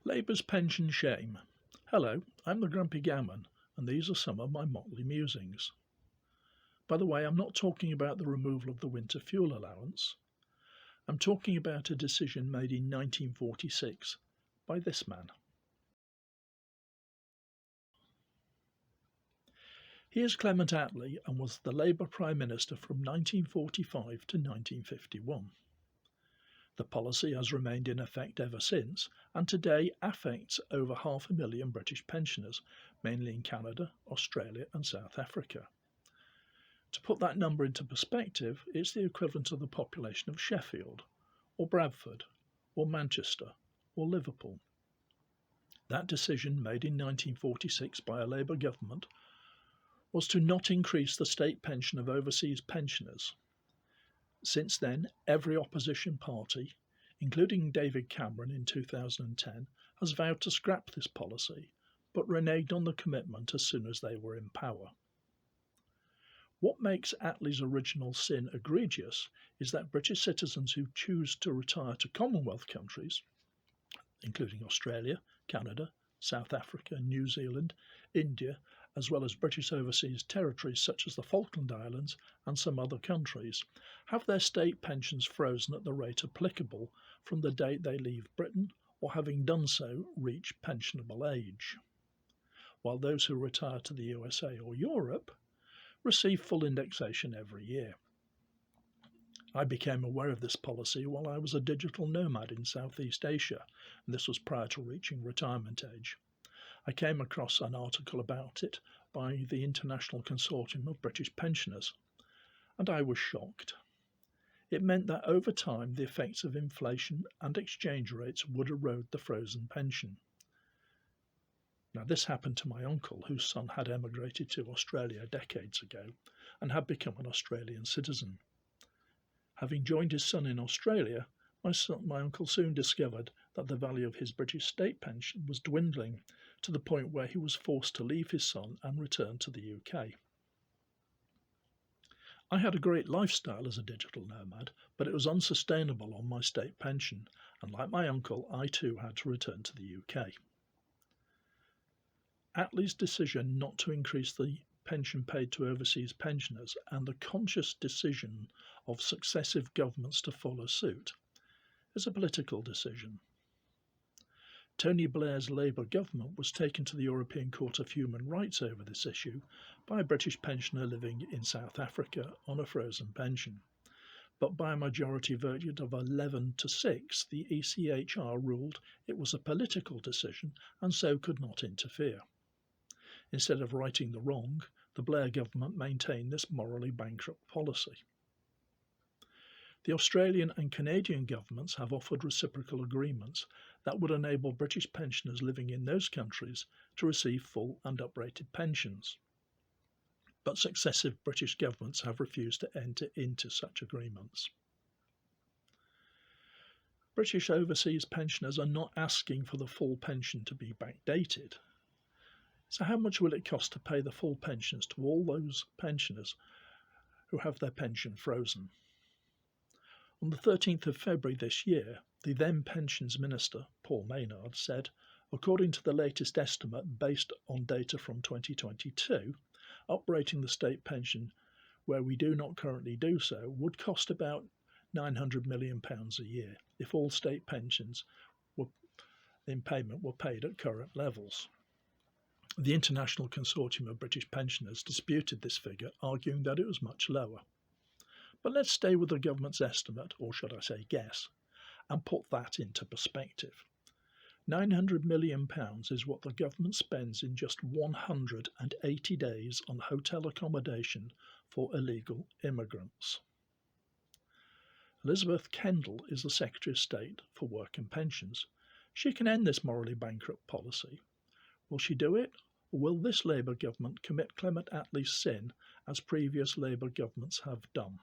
Labour's pension shame. Hello, I'm the Grumpy Gammon, and these are some of my motley musings. By the way, I'm not talking about the removal of the winter fuel allowance. I'm talking about a decision made in 1946 by this man. He is Clement Atlee and was the Labour Prime Minister from 1945 to 1951. The policy has remained in effect ever since, and today affects over 500,000 British pensioners, mainly in Canada, Australia and South Africa. To put that number into perspective, it's the equivalent of the population of Sheffield, or Bradford, or Manchester, or Liverpool. That decision, made in 1946 by a Labour government, was to not increase the state pension of overseas pensioners. Since then, every opposition party, including David Cameron in 2010, has vowed to scrap this policy, but reneged on the commitment as soon as they were in power. What makes Atlee's original sin egregious is that British citizens who choose to retire to Commonwealth countries, including Australia, Canada, South Africa, New Zealand, India, as well as British overseas territories such as the Falkland Islands and some other countries, have their state pensions frozen at the rate applicable from the date they leave Britain or, having done so, reach pensionable age, while those who retire to the USA or Europe receive full indexation every year. I became aware of this policy while I was a digital nomad in Southeast Asia, and this was prior to reaching retirement age. I came across an article about it by the International Consortium of British Pensioners, and I was shocked. It meant that over time the effects of inflation and exchange rates would erode the frozen pension. Now, this happened to my uncle, whose son had emigrated to Australia decades ago and had become an Australian citizen. Having joined his son in Australia, my uncle soon discovered that the value of his British state pension was dwindling to the point where he was forced to leave his son and return to the UK. I had a great lifestyle as a digital nomad, but it was unsustainable on my state pension, and like my uncle, I too had to return to the UK. Atlee's decision not to increase the pension paid to overseas pensioners and the conscious decision of successive governments to follow suit is a political decision. Tony Blair's Labour government was taken to the European Court of Human Rights over this issue by a British pensioner living in South Africa on a frozen pension. But by a majority vote of 11-6, the ECHR ruled it was a political decision and so could not interfere. Instead of righting the wrong, the Blair government maintained this morally bankrupt policy. The Australian and Canadian governments have offered reciprocal agreements that would enable British pensioners living in those countries to receive full and uprated pensions. But successive British governments have refused to enter into such agreements. British overseas pensioners are not asking for the full pension to be backdated. So how much will it cost to pay the full pensions to all those pensioners who have their pension frozen? On the 13th of February this year, the then Pensions Minister, Paul Maynard, said, according to the latest estimate based on data from 2022, uprating the state pension where we do not currently do so would cost about £900 million a year if all state pensions in payment were paid at current levels. The International Consortium of British Pensioners disputed this figure, arguing that it was much lower. But let's stay with the government's estimate, or should I say guess, and put that into perspective. £900 million is what the government spends in just 180 days on hotel accommodation for illegal immigrants. Elizabeth Kendall is the Secretary of State for Work and Pensions. She can end this morally bankrupt policy. Will she do it, or will this Labour government commit Clement Atlee's sin as previous Labour governments have done?